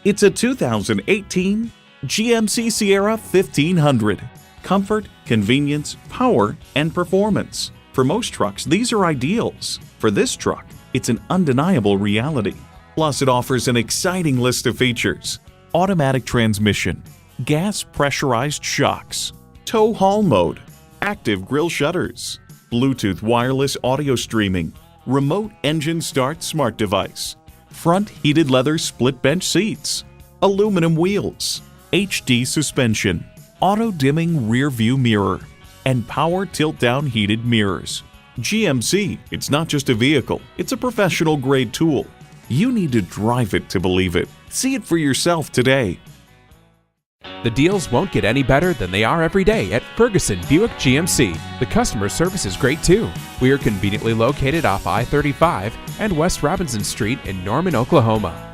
It's a 2018 GMC Sierra 1500. Comfort, convenience, power, and performance. For most trucks, these are ideals. For this truck, it's an undeniable reality. Plus, it offers an exciting list of features: automatic transmission, gas pressurized shocks, tow haul mode, active grille shutters, Bluetooth wireless audio streaming, remote engine start smart device, front heated leather split bench seats, aluminum wheels, HD suspension, auto dimming rear view mirror, and power tilt down heated mirrors. GMC, it's not just a vehicle, it's a professional grade tool. You need to drive it to believe it. See it for yourself today. The deals won't get any better than they are every day at Ferguson Buick GMC. The customer service is great too. We are conveniently located off I-35 and West Robinson Street in Norman, Oklahoma.